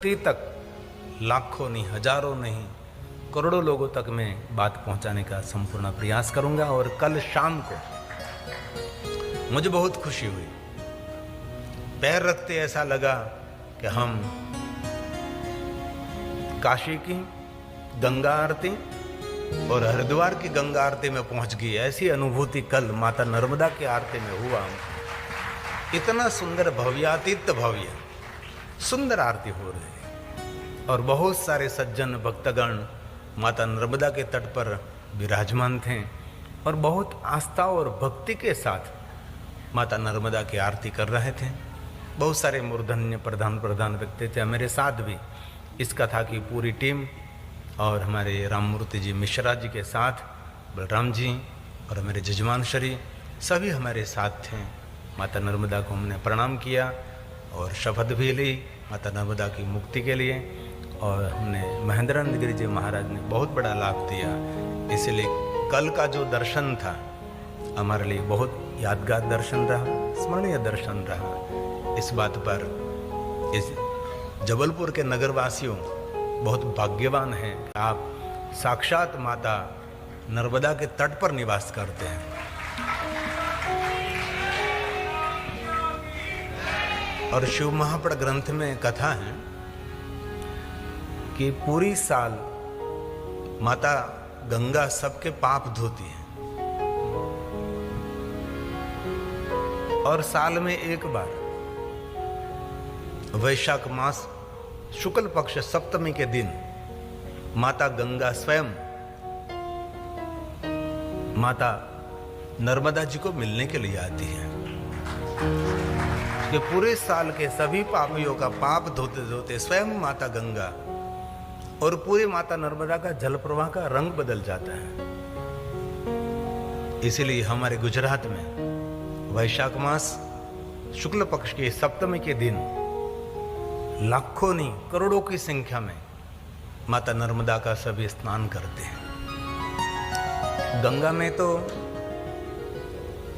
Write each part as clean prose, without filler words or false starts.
तक लाखों नहीं, हजारों नहीं, करोड़ों लोगों तक मैं बात पहुंचाने का संपूर्ण प्रयास करूंगा। और कल शाम को मुझे बहुत खुशी हुई, पैर रखते ऐसा लगा कि हम काशी की गंगा आरती और हरिद्वार की गंगा आरती में पहुंच गई। ऐसी अनुभूति कल माता नर्मदा की आरती में हुआ। इतना सुंदर भव्यातीत भव्य सुंदर आरती हो रही है और बहुत सारे सज्जन भक्तगण माता नर्मदा के तट पर विराजमान थे और बहुत आस्था और भक्ति के साथ माता नर्मदा की आरती कर रहे थे। बहुत सारे मूर्धन्य प्रधान व्यक्ति थे। मेरे साथ भी इस कथा की पूरी टीम और हमारे राममूर्ति जी मिश्रा जी के साथ बलराम जी और मेरे जजमान श्री सभी हमारे साथ थे। माता नर्मदा को हमने प्रणाम किया और शपथ भी ली माता नर्मदा की मुक्ति के लिए। और हमने महेंद्रानंद गिरी जी महाराज ने बहुत बड़ा लाभ दिया, इसलिए कल का जो दर्शन था हमारे लिए बहुत यादगार दर्शन रहा, स्मरणीय दर्शन रहा। इस बात पर इस जबलपुर के नगरवासियों बहुत भाग्यवान हैं कि आप साक्षात माता नर्मदा के तट पर निवास करते हैं। और शिव महापुराण ग्रंथ में कथा है कि पूरी साल माता गंगा सबके पाप धोती है और साल में एक बार वैशाख मास शुक्ल पक्ष सप्तमी के दिन माता गंगा स्वयं माता नर्मदा जी को मिलने के लिए आती है कि पूरे साल के सभी पापियों का पाप धोते धोते स्वयं माता गंगा और पूरी माता नर्मदा का जल प्रवाह का रंग बदल जाता है। इसलिए हमारे गुजरात में वैशाख मास शुक्ल पक्ष के सप्तमी के दिन लाखों नहीं करोड़ों की संख्या में माता नर्मदा का सभी स्नान करते हैं। गंगा में तो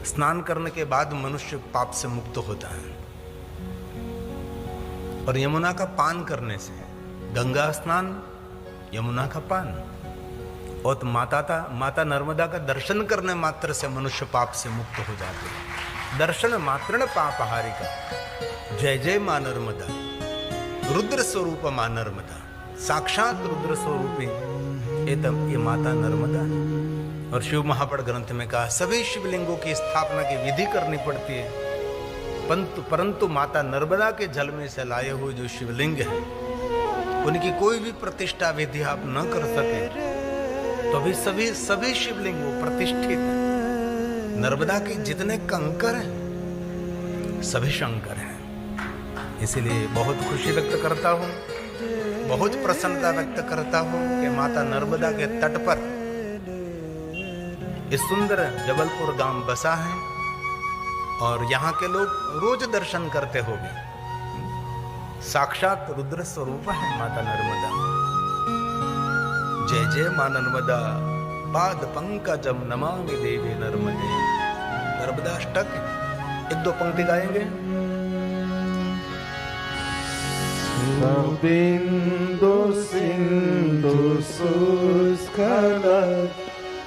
स्नान करने के बाद मनुष्य पाप से मुक्त होता है और यमुना का पान करने से, गंगा स्नान यमुना का पान, और तो माता नर्मदा का दर्शन करने मात्र से मनुष्य पाप से मुक्त हो जाते हैं। दर्शन मात्र पाप हारिका, जय जय मां नर्मदा, रुद्र स्वरूप मां नर्मदा, साक्षात रुद्र स्वरूपी ये माता नर्मदा। और शिव महापुराण ग्रंथ में कहा सभी शिवलिंगों की स्थापना की विधि करनी पड़ती है, परंतु माता नर्मदा के जल में से लाए हुए जो शिवलिंग है उनकी कोई भी प्रतिष्ठा विधि आप न कर सके तो भी सभी शिवलिंग वो प्रतिष्ठित है। नर्मदा के जितने कंकर हैं सभी शंकर हैं। इसलिए बहुत खुशी व्यक्त करता हूँ, बहुत प्रसन्नता व्यक्त करता हूँ कि माता नर्मदा के तट पर इस सुंदर जबलपुर गांव बसा है और यहाँ के लोग रोज दर्शन करते होंगे। साक्षात रुद्र स्वरूप है माता नर्मदा। जय जय मां नर्मदा, पाद पंकजम नमामि देवी नर्मदे। नर्मदा अष्टक एक दो पंक्ति गाएंगे। बिंदु सिंधु शुष्कल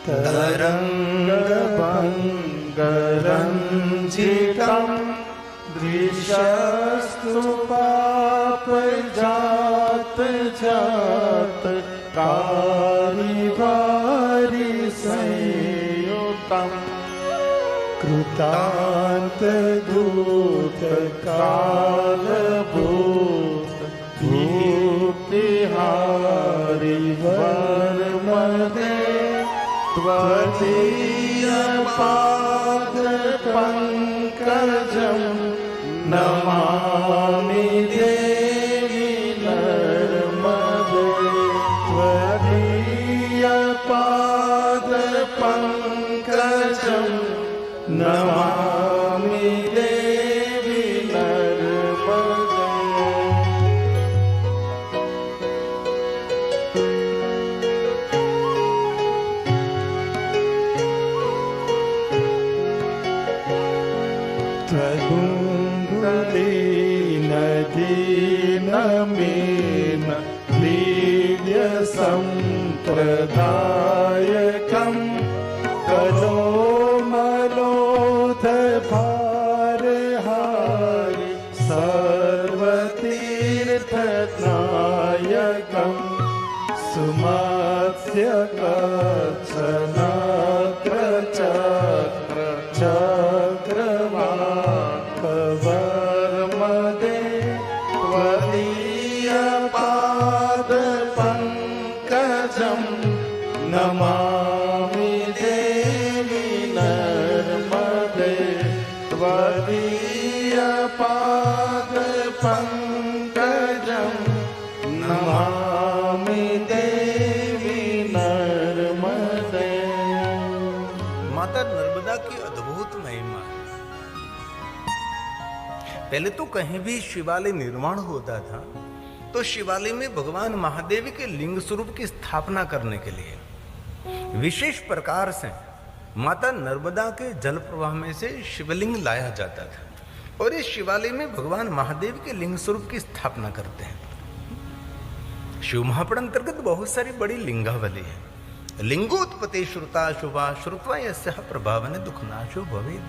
तरंग भंग रंजितम दृशस्तु पाप जात जात कारी भारी संयुतम कृतांत दूत काल भूत भूतिहारी वर्मदे त्वदीय पाद पंकजम नमामि देवी नर्मदे। त्वदीय पाद पंकजम नमामि देवी नर्मदे। त्वदुंगुली नदी लील्य संप्रदायकं कलो मलोथ भारहारि सर्वतीर्थनायकं सुमत्स्य कच्छनाग्रचक्र चक्रवाकवर्मदे त्वदीयपादपङ्कजं नमामि देवि नर्मदे त्वदीयपादपङ्कजं नमामि देवि नर्मदे। माता नर्मदा की अद्भुत महिमा है। पहले तो कहीं भी शिवालय निर्माण होता था तो शिवालय में भगवान महादेव के लिंग स्वरूप की स्थापना करने के लिए विशेष प्रकार से माता नर्मदा के जल प्रवाह में से शिवलिंग लाया जाता था और इस शिवालय में भगवान महादेव के लिंग स्वरूप की स्थापना करते हैं। शिव महापुराण अंतर्गत बहुत सारी बड़ी लिंगावली है। लिंगोत्पत्ति श्रुता शुभा श्रुत्वा यस्याः प्रभावन दुःखनाशो भवेत्।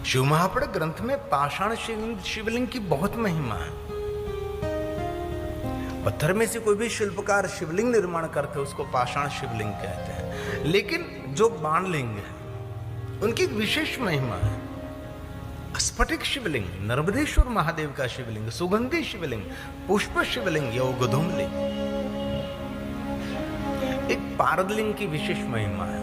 शिव महापुराण ग्रंथ में पाषाण शिवलिंग की बहुत महिमा है। पत्थर में से कोई भी शिल्पकार शिवलिंग निर्माण करते हैं उसको पाषाण शिवलिंग कहते हैं, लेकिन जो बाणलिंग है उनकी एक विशेष महिमा है। स्फटिक शिवलिंग, नर्मदेश्वर महादेव का शिवलिंग, सुगंधी शिवलिंग, पुष्प शिवलिंग या गोधूमलिंग, एक पारदलिंग की विशेष महिमा है।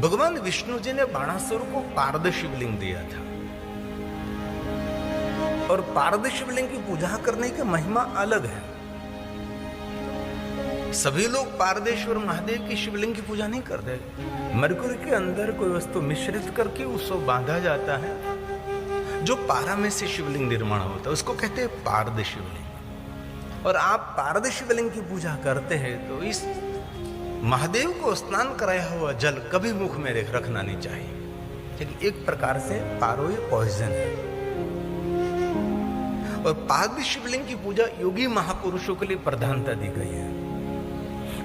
भगवान विष्णु जी ने बाणासुर को पारद शिवलिंग दिया था और पारद शिवलिंग की पूजा करने की महिमा अलग है। सभी लोग पारदेश्वर महादेव की शिवलिंग की पूजा नहीं करते। मरकुरी के अंदर कोई वस्तु मिश्रित करके उसको बांधा जाता है, जो पारा में से शिवलिंग निर्माण होता है उसको कहते हैं पारद शिवलिंग। और आप पारद शिवलिंग की पूजा करते हैं तो इस महादेव को स्नान कराया हुआ जल कभी मुख में रखना नहीं चाहिए, क्योंकि एक प्रकार से पारो ये पॉइजन है। और पारद शिवलिंग की पूजा योगी महापुरुषों के लिए प्रधानता दी गई है।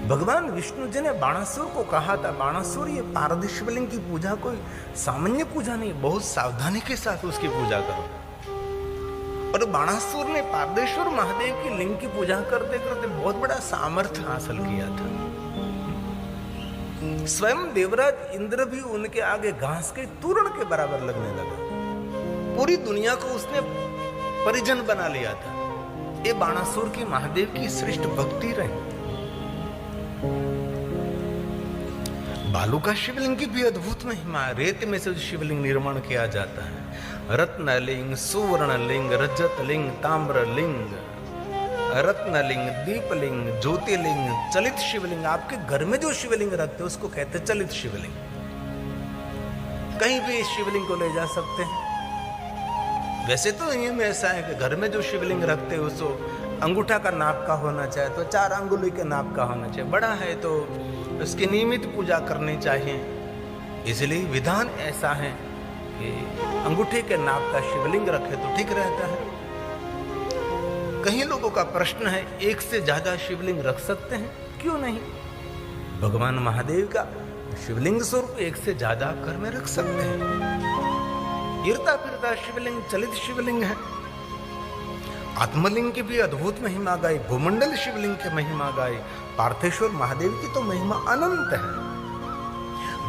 भगवान विष्णु जी ने बाणासुर को कहा था, बाणासुर ये पारद शिवलिंग की पूजा कोई सामान्य पूजा नहीं, बहुत सावधानी के साथ उसकी पूजा करो। और बाणासुर ने पारदेश्वर महादेव की लिंग की पूजा करते करते बहुत बड़ा सामर्थ्य हासिल किया था। स्वयं देवराज इंद्र भी उनके आगे घास के तूरण के बराबर लगने लगा। पूरी दुनिया को उसने परिजन बना लिया था। ये बाणासुर की महादेव की श्रेष्ठ भक्ति रही। बालू का शिवलिंग की भी अद्भुत महिमा है। रेत में से शिवलिंग निर्माण किया जाता है। रत्नलिंग, सुवर्णलिंग, रजतलिंग, ताम्रलिंग, रत्नलिंग, दीपलिंग, ज्योतिलिंग, चलित शिवलिंग। आपके घर में जो शिवलिंग रखते हैं उसको कहते हैं चलित शिवलिंग। कहीं भी इस शिवलिंग को ले जा सकते हैं। वैसे तो नियम ऐसा है कि घर में जो शिवलिंग रखते हैं उसको अंगूठा का नाप का होना चाहिए, तो 4 अंगुली के नाप का होना चाहिए। बड़ा है तो उसकी नियमित पूजा करनी चाहिए। इसलिए विधान ऐसा है कि अंगूठे के नाप का शिवलिंग रखे तो ठीक रहता है। कई लोगों का प्रश्न है, एक से ज्यादा शिवलिंग रख सकते हैं? क्यों नहीं? भगवान महादेव का शिवलिंग स्वरूप एक से ज्यादा घर में रख सकते हैं। गिरता फिरता शिवलिंग चलित शिवलिंग है। आत्मलिंग की भी अद्भुत महिमा गाई, भूमंडल शिवलिंग की महिमा गाई। पार्थेश्वर महादेव की तो महिमा अनंत है।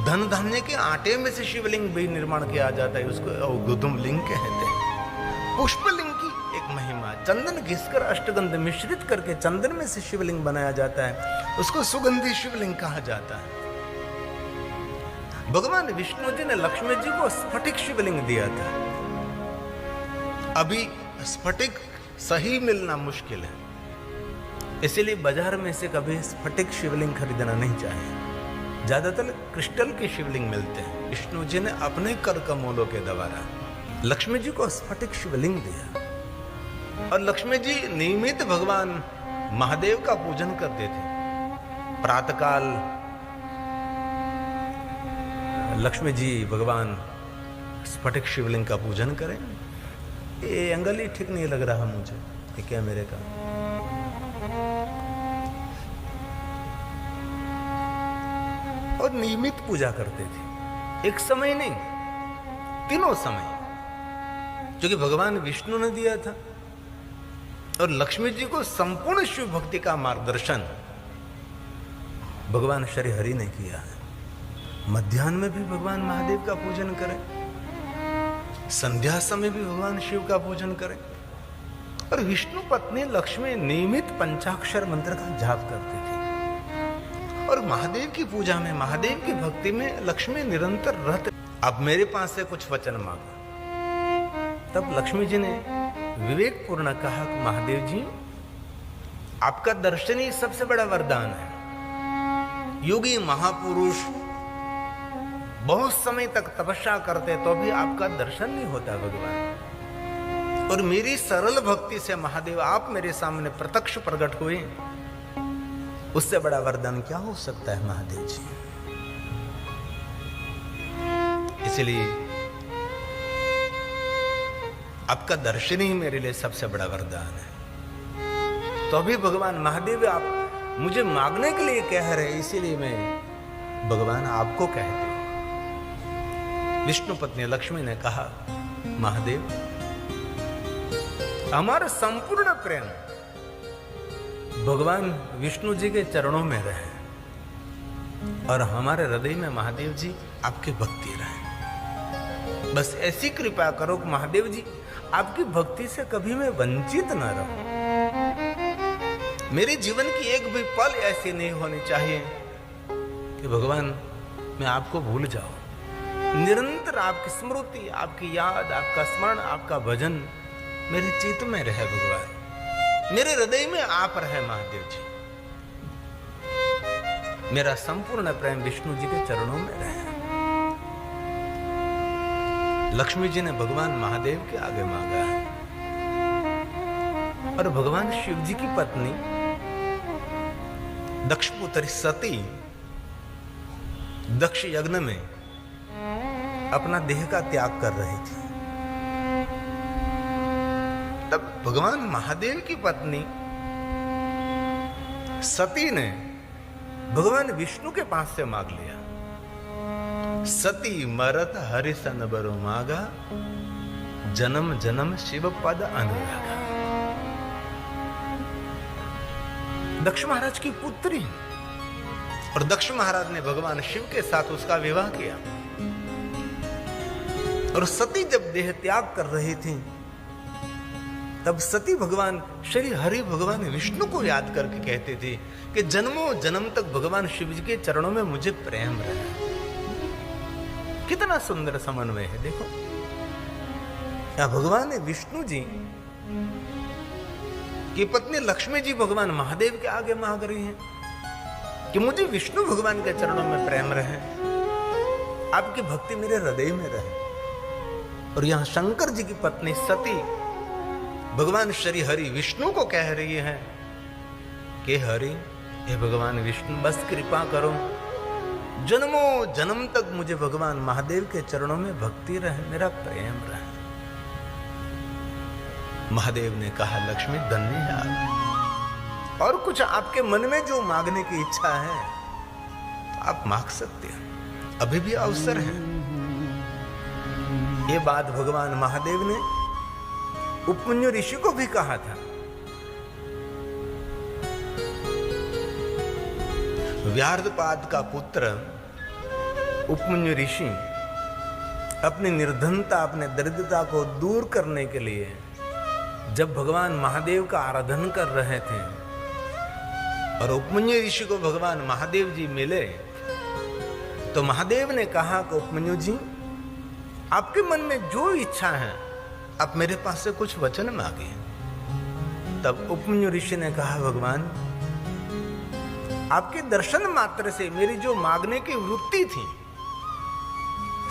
धन धान्य के आटे में से शिवलिंग भी निर्माण किया जाता है, उसको गोधूम लिंग कहते हैं। पुष्पलिंग की एक महिमा, चंदन घिसकर अष्टगंध मिश्रित करके चंदन में से शिवलिंग बनाया जाता है, उसको सुगंधी शिवलिंग कहा जाता है। भगवान विष्णु जी ने लक्ष्मी जी को स्फटिक शिवलिंग दिया था। अभी स्फटिक सही मिलना मुश्किल है, इसीलिए बाजार में से कभी स्फटिक शिवलिंग खरीदना नहीं चाहिए। ज्यादातर क्रिस्टल के शिवलिंग मिलते हैं। विष्णु जी ने अपने कर कमलों के द्वारा लक्ष्मी जी को स्फटिक शिवलिंग दिया। और लक्ष्मी जी नियमित भगवान महादेव का पूजन करते थे। प्रातःकाल लक्ष्मी जी भगवान स्फटिक शिवलिंग का पूजन करें, ये एंगल ही ठीक नहीं लग रहा मुझे, ये क्या मेरे का। और नियमित पूजा करते थे, एक समय नहीं, तीनों समय, जो कि भगवान विष्णु ने दिया था। और लक्ष्मी जी को संपूर्ण शिव भक्ति का मार्गदर्शन भगवान श्री हरि ने किया है। मध्याह्न में भी भगवान महादेव का पूजन करें, संध्या समय भी भगवान शिव का पूजन करें। और विष्णु पत्नी लक्ष्मी नियमित पंचाक्षर मंत्र का जाप करती थी। और महादेव की पूजा में, महादेव की भक्ति में लक्ष्मी निरंतर रहते। अब मेरे पास से कुछ वचन मांगा। तब लक्ष्मी जी ने विवेकपूर्ण कहा कि महादेव जी, आपका दर्शन ही सबसे बड़ा वरदान है। योगी महापुरुष बहुत समय तक तपस्या करते तो भी आपका दर्शन नहीं होता भगवान। और मेरी सरल भक्ति से महादेव आप मेरे सामने प्रत्यक्ष प्रकट हुए, उससे बड़ा वरदान क्या हो सकता है महादेव जी। इसलिए आपका दर्शन ही मेरे लिए सबसे बड़ा वरदान है। तो अभी भगवान महादेव आप मुझे मांगने के लिए कह रहे, इसीलिए मैं भगवान आपको कहते। विष्णु पत्नी लक्ष्मी ने कहा, महादेव, हमारा संपूर्ण प्रेम भगवान विष्णु जी के चरणों में रहे और हमारे हृदय में महादेव जी आपकी भक्ति रहे। बस ऐसी कृपा करो कि महादेव जी आपकी भक्ति से कभी मैं वंचित न रहूं। मेरे जीवन की एक भी पल ऐसी नहीं होनी चाहिए कि भगवान मैं आपको भूल जाऊं। निरंतर आपकी स्मृति, आपकी याद, आपका स्मरण, आपका भजन मेरे चित्त में रहे भगवान। मेरे हृदय में आप रहे महादेव जी। मेरा संपूर्ण प्रेम विष्णु जी के चरणों में रहे। लक्ष्मी जी ने भगवान महादेव के आगे मांगा है। और भगवान शिव जी की पत्नी दक्ष पुत्री सती दक्ष यज्ञ में अपना देह का त्याग कर रही थी। तब भगवान महादेव की पत्नी सती ने भगवान विष्णु के पास से मांग लिया, सती मरत हरिसन बरु मागा, जन्म जन्म शिव पद अनुरागा। दक्ष महाराज की पुत्री, और दक्ष महाराज ने भगवान शिव के साथ उसका विवाह किया। और सती जब देह त्याग कर रही थी, तब सती भगवान श्री हरि भगवान विष्णु को याद करके कहते थे कि जन्मों जन्म तक भगवान शिव जी के चरणों में मुझे प्रेम रहा। कितना सुंदर समन्वय है देखो। या भगवान विष्णु जी की पत्नी लक्ष्मी जी भगवान महादेव के आगे मांग रही हैं कि मुझे विष्णु भगवान के चरणों में प्रेम रहे, आपकी भक्ति मेरे हृदय में रहे। और यहां शंकर जी की पत्नी सती भगवान श्री हरि विष्णु को कह रही है कि हरि, हे भगवान विष्णु, बस कृपा करो, जन्मों जन्म तक मुझे भगवान महादेव के चरणों में भक्ति रहे, मेरा प्रेम रहे। महादेव ने कहा, लक्ष्मी धन्य है आप, और कुछ आपके मन में जो मांगने की इच्छा है आप मांग सकते हैं, अभी भी अवसर है। ये बात भगवान महादेव ने उपमन्यु ऋषि को भी कहा था। व्यार्धपाद का पुत्र उपमन्यु ऋषि अपनी निर्धनता, अपने दरिद्रता को दूर करने के लिए जब भगवान महादेव का आराधन कर रहे थे और उपमन्यु ऋषि को भगवान महादेव जी मिले, तो महादेव ने कहा कि उपमन्यु जी, आपके मन में जो इच्छा है आप मेरे पास से कुछ वचन मांगे। तब उपमन्यु ऋषि ने कहा, भगवान, आपके दर्शन मात्र से मेरी जो मांगने की वृत्ति थी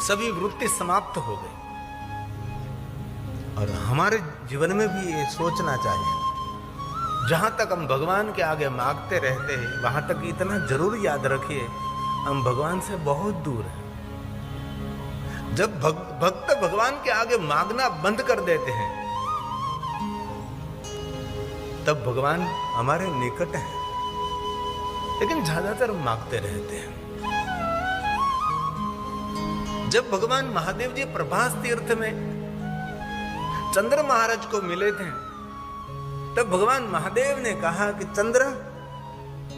सभी वृत्ति समाप्त हो गई। और हमारे जीवन में भी ये सोचना चाहिए, जहां तक हम भगवान के आगे मांगते रहते हैं वहां तक इतना जरूर याद रखिए, हम भगवान से बहुत दूर हैं। जब भक्त भगवान के आगे मांगना बंद कर देते हैं तब भगवान हमारे निकट हैं, लेकिन ज्यादातर मांगते रहते हैं। जब भगवान महादेव जी प्रभास तीर्थ में चंद्र महाराज को मिले थे, तब भगवान महादेव ने कहा कि चंद्र,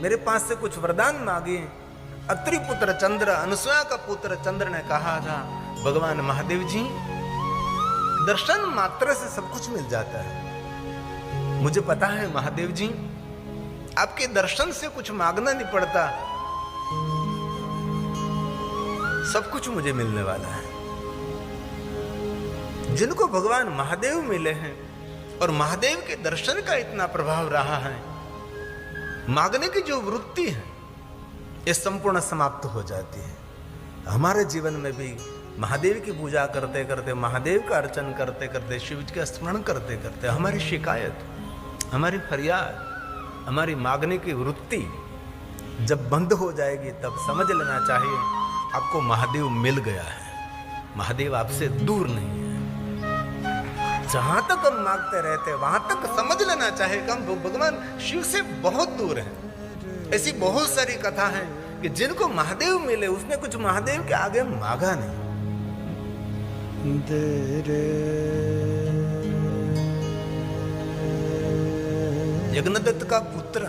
मेरे पास से कुछ वरदान मांगिए। अत्रि पुत्र चंद्र, अनुसुया का पुत्र चंद्र ने कहा था, भगवान महादेव जी, दर्शन मात्र से सब कुछ मिल जाता है। मुझे पता है महादेव जी, आपके दर्शन से कुछ मांगना नहीं पड़ता, सब कुछ मुझे मिलने वाला है। जिनको भगवान महादेव मिले हैं और महादेव के दर्शन का इतना प्रभाव रहा है, मांगने की जो वृत्ति है ये संपूर्ण समाप्त हो जाती है। हमारे जीवन में भी महादेव की पूजा करते करते, महादेव का अर्चन करते करते, शिव जी का स्मरण करते करते हमारी शिकायत, हमारी फरियाद, हमारी मांगने की वृत्ति जब बंद हो जाएगी, तब समझ लेना चाहिए आपको महादेव मिल गया है। महादेव आपसे दूर नहीं है। जहां तक हम मांगते रहते हैं वहां तक समझ लेना चाहिए कि हम भगवान शिव से बहुत दूर हैं। ऐसी बहुत सारी कथा है कि जिनको महादेव मिले उसने कुछ महादेव के आगे मांगा नहीं। यज्ञदत्त का पुत्र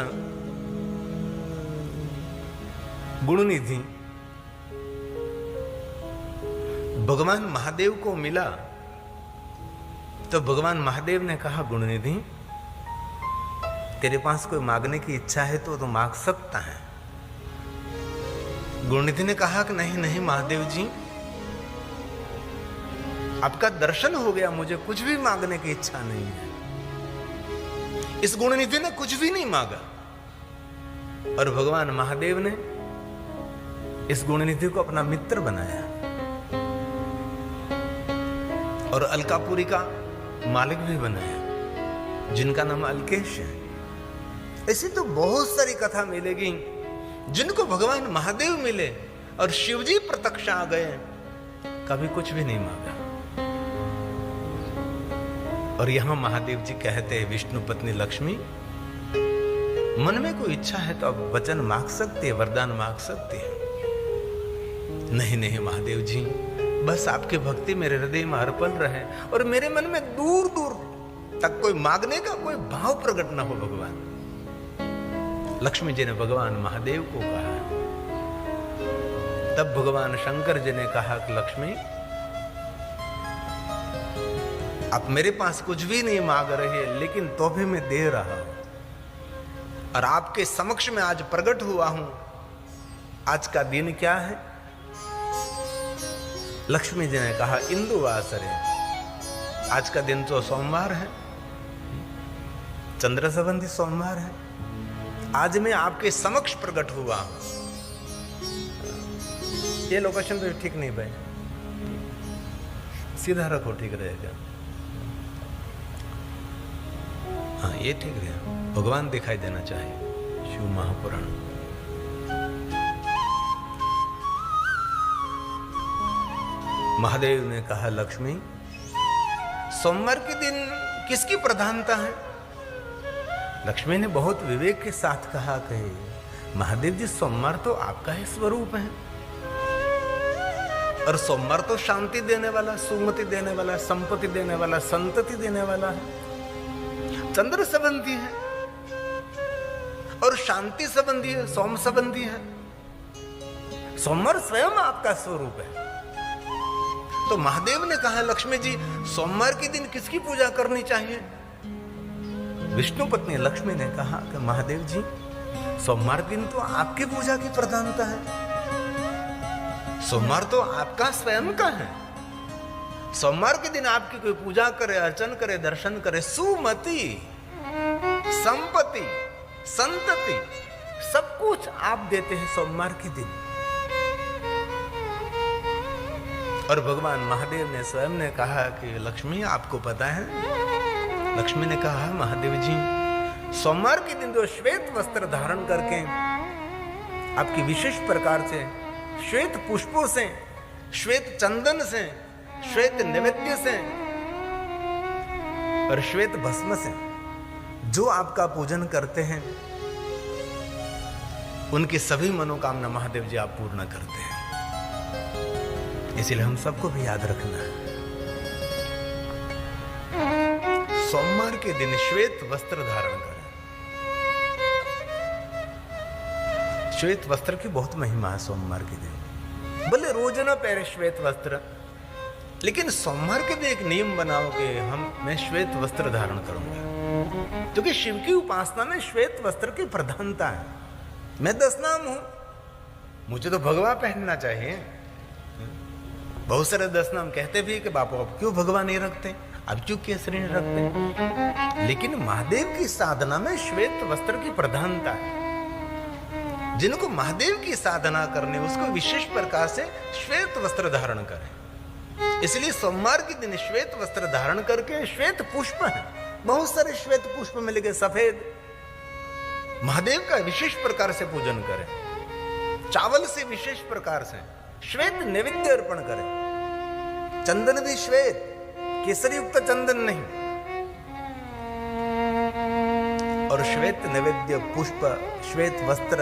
गुणनिधि भगवान महादेव को मिला, तो भगवान महादेव ने कहा, गुणनिधि, तेरे पास कोई मांगने की इच्छा है तो मांग सकता है। गुणनिधि ने कहा कि नहीं नहीं महादेव जी, आपका दर्शन हो गया, मुझे कुछ भी मांगने की इच्छा नहीं है। इस गुणनिधि ने कुछ भी नहीं मांगा और भगवान महादेव ने इस गुणनिधि को अपना मित्र बनाया और अलकापुरी का मालिक भी बनाया, जिनका नाम अलकेश है। ऐसी तो बहुत सारी कथा मिलेगी जिनको भगवान महादेव मिले और शिवजी प्रत्यक्ष आ गए, कभी कुछ भी नहीं मांगा। और यहां महादेव जी कहते हैं, विष्णु पत्नी लक्ष्मी, मन में कोई इच्छा है तो आप वचन मांग सकते हैं, वरदान मांग सकते हैं। नहीं नहीं महादेव जी, बस आपकी भक्ति मेरे हृदय में अर्पण रहे और मेरे मन में दूर दूर तक कोई मांगने का कोई भाव प्रकट ना हो भगवान। लक्ष्मी जी ने भगवान महादेव को कहा। तब भगवान शंकर जी ने कहा कि लक्ष्मी, आप मेरे पास कुछ भी नहीं मांग रहे हैं, लेकिन तो भी मैं दे रहा हूं और आपके समक्ष में आज प्रकट हुआ हूं। आज का दिन क्या है? लक्ष्मी जी ने कहा, इंदुवासरे। आज का दिन तो सोमवार है, चंद्र संबंधी सोमवार है। आज मैं आपके समक्ष प्रकट हुआ हूं। ये लोकेशन तो ठीक नहीं भाई, सीधा रखो, ठीक रहेगा। हाँ ये ठीक है, भगवान दिखाई देना चाहिए। शिव महापुराण। महादेव ने कहा, लक्ष्मी, सोमवार के दिन किसकी प्रधानता है? लक्ष्मी ने बहुत विवेक के साथ कहा कि महादेव जी, सोमवार तो आपका ही स्वरूप है और सोमवार तो शांति देने वाला, सुमति देने वाला, संपत्ति देने वाला, संतति देने वाला है। चंद्र संबंधी है और शांति संबंधी है, सोम संबंधी है। सोमवार स्वयं आपका स्वरूप है। तो महादेव ने कहा, लक्ष्मी जी, सोमवार के दिन किसकी पूजा करनी चाहिए? विष्णु पत्नी लक्ष्मी ने कहा कि महादेव जी, सोमवार दिन तो आपकी पूजा की प्रधानता है। सोमवार तो आपका स्वयं का है। सोमवार के दिन आपकी कोई पूजा करे, अर्चन करे, दर्शन करे, सुमति, संपत्ति, संतति, सब कुछ आप देते हैं सोमवार के दिन। और भगवान महादेव ने स्वयं ने कहा कि लक्ष्मी, आपको पता है? लक्ष्मी ने कहा, महादेव जी, सोमवार के दिन तो श्वेत वस्त्र धारण करके आपकी विशेष प्रकार से श्वेत पुष्पों से, श्वेत चंदन से, श्वेत नैवेद्य से और श्वेत भस्म से जो आपका पूजन करते हैं उनकी सभी मनोकामना महादेव जी आप पूर्ण करते हैं। इसलिए हम सबको भी याद रखना है, सोमवार के दिन श्वेत वस्त्र धारण करें। श्वेत वस्त्र की बहुत महिमा है सोमवार के दिन। भले रोज ना पहने श्वेत वस्त्र, लेकिन सोमवार के दिन एक नियम बनाओ कि मैं श्वेत वस्त्र धारण करूंगा, क्योंकि शिव की उपासना में श्वेत वस्त्र की प्रधानता है। मैं दशनाम हूं, मुझे तो भगवा पहनना चाहिए। बहुत सारे दशनाम कहते भी कि बापू अब क्यों भगवा नहीं रखते, अब क्यों केसरी नहीं रखते, लेकिन महादेव की साधना में श्वेत वस्त्र की प्रधानता है। जिनको महादेव की साधना करने उसको विशेष प्रकार से श्वेत वस्त्र धारण करें। इसलिए सोमवार के दिन श्वेत वस्त्र धारण करके, श्वेत पुष्प है, बहुत सारे श्वेत पुष्प मिल गए सफेद, महादेव का विशेष प्रकार से पूजन करें। चावल से विशेष प्रकार से श्वेत नैवेद्य अर्पण करें। चंदन भी श्वेत, केसरी युक्त चंदन नहीं। और श्वेत नैवेद्य, पुष्प, श्वेत वस्त्र,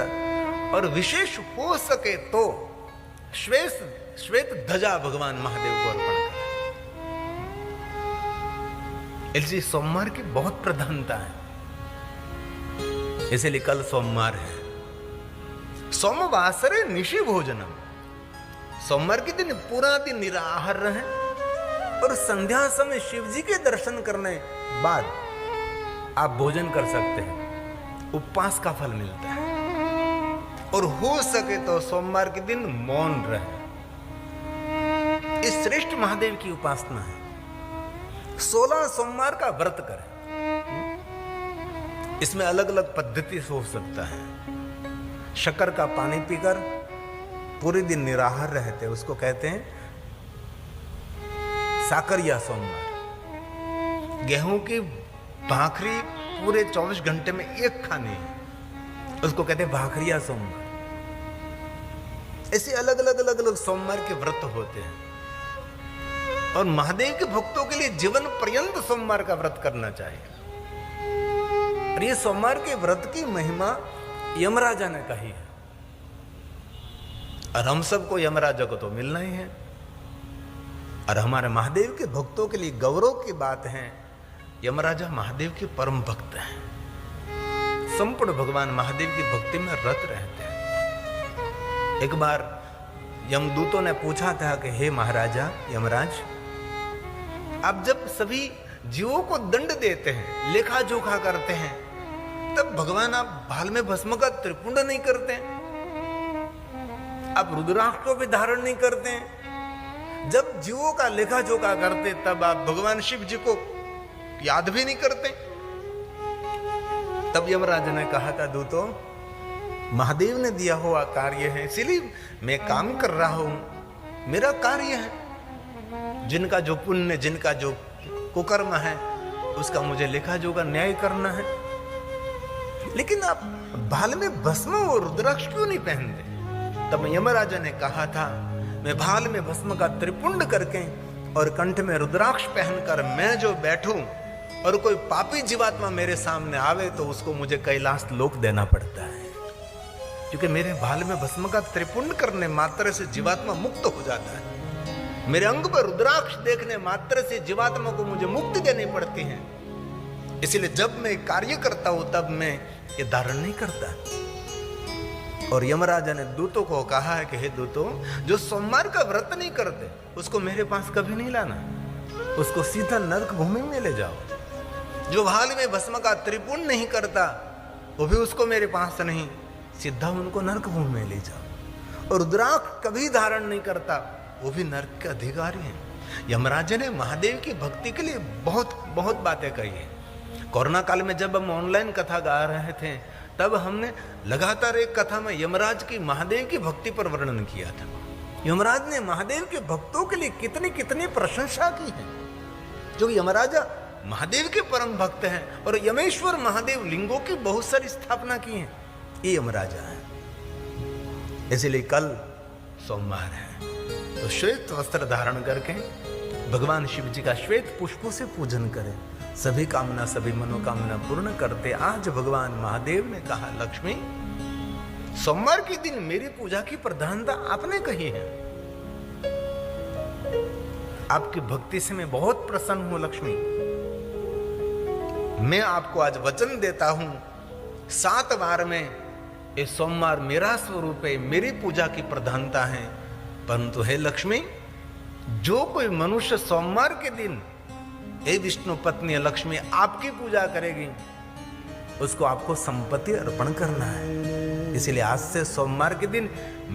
और विशेष हो सके तो श्वेत ध्वजा भगवान महादेव को अर्पण करें। इसलिए सोमवार की बहुत प्रधानता है, इसलिए कल सोमवार है। सोमवासरे निशि भोजनम, सोमवार के दिन पूरा दिन निराहार रहें और संध्या समय शिव जी के दर्शन करने बाद आप भोजन कर सकते हैं, उपवास का फल मिलता है। और हो सके तो सोमवार के दिन मौन रहे। इस श्रेष्ठ महादेव की उपासना है। 16 सोमवार का व्रत करें। इसमें अलग अलग पद्धति से हो सकता है। शक्कर का पानी पीकर पूरे दिन निराहार रहते, उसको कहते हैं साकरिया सोमवार। गेहूं की भाखरी पूरे 24 घंटे में एक खानी है, उसको कहते हैं भाखरिया सोमवार। ऐसे अलग अलग सोमवार के व्रत होते हैं। और महादेव के भक्तों के लिए जीवन पर्यंत सोमवार का व्रत करना चाहिए। और ये सोमवार के व्रत की महिमा यमराजा ने कही है, और हम सबको यमराजा को तो मिलना ही है। और हमारे महादेव के भक्तों के लिए गौरव की बात है, यमराजा महादेव के परम भक्त हैं। संपूर्ण भगवान महादेव की भक्ति में रत रहते हैं। एक बार यमदूतों ने पूछा था कि हे महाराजा यमराज, आप जब सभी जीवों को दंड देते हैं, लेखा जोखा करते हैं, तब भगवान आप भाल में भस्म का त्रिपुंड नहीं करते, आप रुद्राक्ष को भी धारण नहीं करते। जब जीवों का लेखा जोखा करते तब आप भगवान शिव जी को याद भी नहीं करते। तब यमराज ने कहा था, दूतों, महादेव ने दिया हुआ कार्य है, इसीलिए मैं काम कर रहा हूं, मेरा कार्य है। जिनका जो पुण्य, जिनका जो कुकर्म है, उसका मुझे लेखा जोखा न्याय करना है। लेकिन आप भाल में भस्म और रुद्राक्ष क्यों नहीं पहनते? तब यमराजा ने कहा था, मैं भाल में भस्म का त्रिपुंड करके और कंठ में रुद्राक्ष पहनकर मैं जो बैठूं और कोई पापी जीवात्मा मेरे सामने आवे तो उसको मुझे कैलाश लोक देना पड़ता है, क्योंकि मेरे भाल में भस्म का त्रिपुंड करने मात्र से जीवात्मा मुक्त हो जाता है। मेरे अंग पर रुद्राक्ष देखने मात्र से जीवात्मा को मुझे मुक्ति देनी पड़ती है। इसलिए जब मैं कार्य करता हूं तब मैं ये धारण नहीं करता। और यमराजा ने दूतों को कहा है कि हे दूतों, जो सोमवार का व्रत नहीं करते उसको मेरे पास कभी नहीं लाना, उसको सीधा नरक भूमि में ले जाओ। जो भाल में भस्म का त्रिपुंड नहीं करता वो भी उसको मेरे पास नहीं, सीधा उनको नरक भूमि में ले जाओ। और रुद्राक्ष कभी धारण नहीं करता वो भी नरक के अधिकारी हैं। यमराजा ने महादेव की भक्ति के लिए बहुत बहुत बातें कही है। कोरोना काल में जब हम ऑनलाइन कथा गा रहे थे तब हमने लगातार एक कथा में यमराज की महादेव की भक्ति पर वर्णन किया था। यमराज ने महादेव के भक्तों के लिए कितनी कितनी प्रशंसा की है, जो यमराजा महादेव के परम भक्त हैं और यमेश्वर महादेव लिंगों की बहुत सारी स्थापना की है, ये यमराजा है। इसलिए कल सोमवार है तो श्वेत वस्त्र धारण करके भगवान शिव जी का श्वेत पुष्पों से पूजन करें, सभी कामना सभी मनोकामना पूर्ण करते। आज भगवान महादेव ने कहा, लक्ष्मी सोमवार के दिन मेरी पूजा की प्रधानता आपने कही है, आपकी भक्ति से मैं बहुत प्रसन्न हूं लक्ष्मी। मैं आपको आज वचन देता हूं 7 बार में ये सोमवार मेरा स्वरूप है, मेरी पूजा की प्रधानता है। परंतु हे लक्ष्मी, जो कोई मनुष्य सोमवार के दिन हे विष्णु पत्नी लक्ष्मी आपकी पूजा करेगी, उसको आपको संपत्ति अर्पण करना है। इसलिए आज से सोमवार के दिन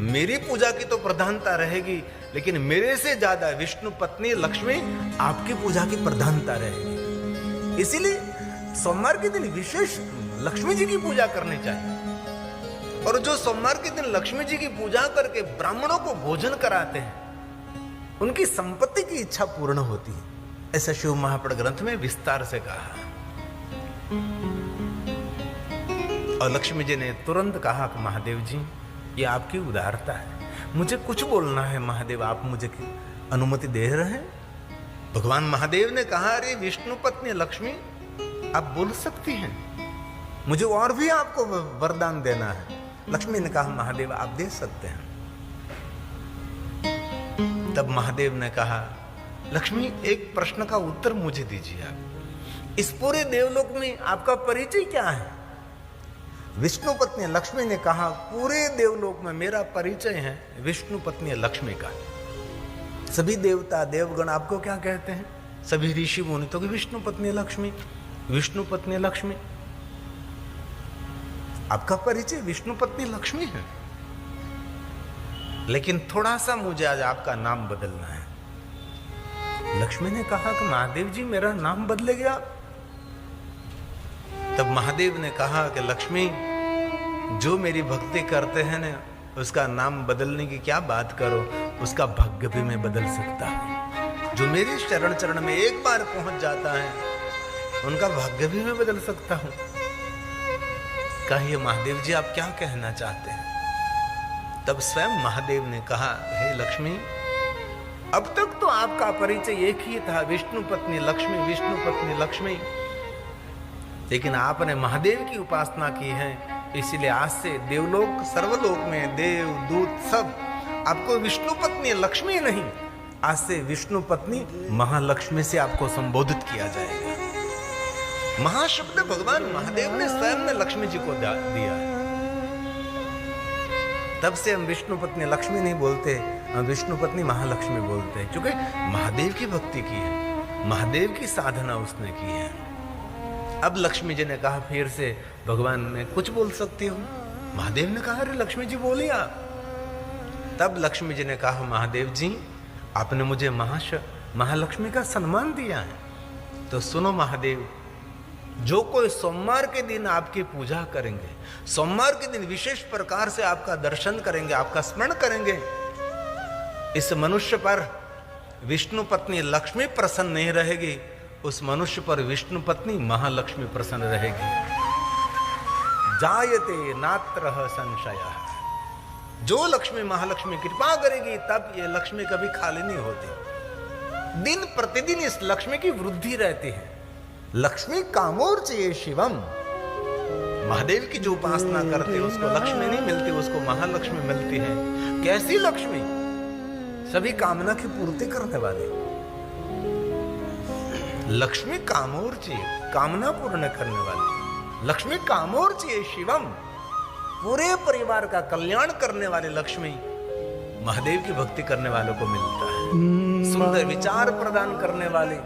मेरी पूजा की तो प्रधानता रहेगी, लेकिन मेरे से ज्यादा विष्णु पत्नी लक्ष्मी आपकी पूजा की प्रधानता रहेगी। इसीलिए सोमवार के दिन विशेष लक्ष्मी जी की पूजा करनी चाहिए। और जो सोमवार के दिन लक्ष्मी जी की पूजा करके ब्राह्मणों को भोजन कराते हैं, उनकी संपत्ति की इच्छा पूर्ण होती है। ऐसा शिव महापुराण ग्रंथ में विस्तार से कहा। और लक्ष्मी जी ने तुरंत कहा कि महादेव जी, ये आपकी उदारता है, मुझे कुछ बोलना है महादेव, आप मुझे अनुमति दे रहे हैं? भगवान महादेव ने कहा, अरे विष्णु पत्नी लक्ष्मी आप बोल सकती हैं, मुझे और भी आपको वरदान देना है। लक्ष्मी ने कहा, महादेव आप दे सकते हैं। तब महादेव ने कहा, लक्ष्मी एक प्रश्न का उत्तर मुझे दीजिए आप, इस पूरे देवलोक में आपका परिचय क्या है? विष्णु पत्नी लक्ष्मी ने कहा, पूरे देवलोक में मेरा परिचय है विष्णु पत्नी लक्ष्मी का। सभी देवता देवगण आपको क्या कहते हैं? सभी ऋषि मुनि तो विष्णु पत्नी लक्ष्मी, विष्णु पत्नी लक्ष्मी। आपका परिचय विष्णु पत्नी लक्ष्मी है, लेकिन थोड़ा सा मुझे आज आपका नाम बदलना है। लक्ष्मी ने कहा कि महादेव जी मेरा नाम बदलेगा? तब महादेव ने कहा कि लक्ष्मी, जो मेरी भक्ति करते हैं ना, उसका नाम बदलने की क्या बात करो, उसका भाग्य भी मैं बदल सकता हूं। जो मेरे शरण चरण में एक बार पहुंच जाता है, उनका भाग्य भी मैं बदल सकता हूं। कहिए महादेव जी आप क्या कहना चाहते हैं? तब स्वयं महादेव ने कहा, हे लक्ष्मी, अब तक तो आपका परिचय एक ही था, विष्णु पत्नी लक्ष्मी, विष्णु पत्नी लक्ष्मी। लेकिन आपने महादेव की उपासना की है, इसलिए आज से देवलोक सर्वलोक में देव दूत सब आपको विष्णु पत्नी लक्ष्मी नहीं, आज से विष्णु पत्नी महालक्ष्मी से आपको संबोधित किया जाएगा। महाशब्द भगवान महादेव ने स्वयं ने लक्ष्मी जी को दिया है। तब से हम विष्णु पत्नी लक्ष्मी नहीं बोलते, हम विष्णु पत्नी महालक्ष्मी बोलते हैं, क्योंकि महादेव की भक्ति की है, महादेव की साधना उसने की है। अब लक्ष्मी जी ने कहा फिर से, भगवान मैं कुछ बोल सकती हूँ? महादेव ने कहा, अरे लक्ष्मी जी बोलिए आप। तब लक्ष्मी जी ने कहा, महादेव जी आपने मुझे महालक्ष्मी का सम्मान दिया है, तो सुनो महादेव, जो कोई सोमवार के दिन आपकी पूजा करेंगे, सोमवार के दिन विशेष प्रकार से आपका दर्शन करेंगे, आपका स्मरण करेंगे, इस मनुष्य पर विष्णु पत्नी लक्ष्मी प्रसन्न नहीं रहेगी, उस मनुष्य पर विष्णु पत्नी महालक्ष्मी प्रसन्न रहेगी। जायते नात्र संशय, जो लक्ष्मी महालक्ष्मी कृपा करेगी तब ये लक्ष्मी कभी खाली नहीं होती। दिन प्रतिदिन इस लक्ष्मी की वृद्धि रहती है। लक्ष्मी कामोर्चये शिवम, महादेव की जो उपासना करते उसको लक्ष्मी नहीं मिलती, उसको महालक्ष्मी मिलती है। कैसी लक्ष्मी? सभी कामना की पूर्ति करने वाली लक्ष्मी, कामोर्चये कामना पूर्ण करने वाली लक्ष्मी, कामोर्चये शिवम, पूरे परिवार का कल्याण करने वाली लक्ष्मी महादेव की भक्ति करने वालों को मिलता है। सुंदर विचार प्रदान करने वाली,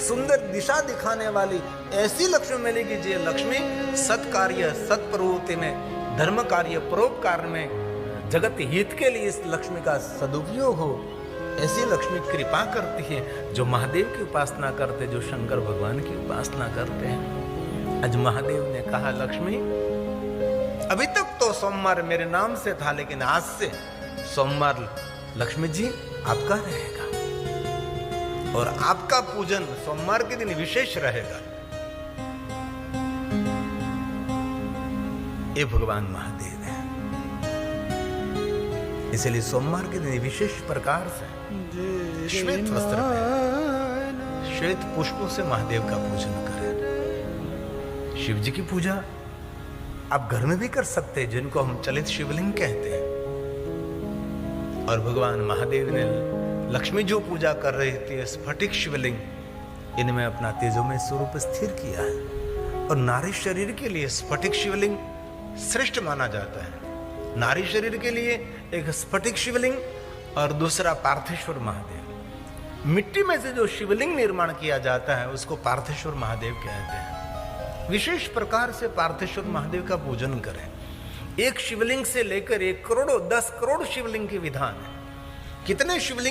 सुंदर दिशा दिखाने वाली ऐसी लक्ष्मी मिलेगी जो लक्ष्मी सत्कार्य सत्प्रवृत्ति में, धर्म कार्य परोपकार में, जगत हित के लिए इस लक्ष्मी का सदुपयोग हो, ऐसी लक्ष्मी कृपा करती है। जो महादेव की उपासना करते, जो शंकर भगवान की उपासना करते हैं। आज महादेव ने कहा, लक्ष्मी अभी तक तो सोमवार मेरे नाम से था, लेकिन आज से सोमवार लक्ष्मी जी आपका रहेगा और आपका पूजन सोमवार के दिन विशेष रहेगा। ये भगवान महादेव है। इसलिए सोमवार के दिन विशेष प्रकार से श्वेत वस्त्र पहने, श्वेत पुष्पों से महादेव का पूजन करें। शिव जी की पूजा आप घर में भी कर सकते हैं, जिनको हम चलित शिवलिंग कहते हैं। और भगवान महादेव ने लक्ष्मी जो पूजा कर रही थी स्फटिक शिवलिंग, इनमें अपना तेजोमय स्वरूप स्थिर किया है। और नारी शरीर के लिए स्फटिक शिवलिंग श्रेष्ठ माना जाता है। नारी शरीर के लिए एक स्फटिक शिवलिंग और दूसरा पार्थेश्वर महादेव। मिट्टी में से जो शिवलिंग निर्माण किया जाता है उसको पार्थेश्वर महादेव कहते हैं। विशेष प्रकार से पार्थेश्वर महादेव का पूजन करें। एक शिवलिंग से लेकर 1 करोड़ 10 करोड़ शिवलिंग के विधान है। कितने शिवलिंग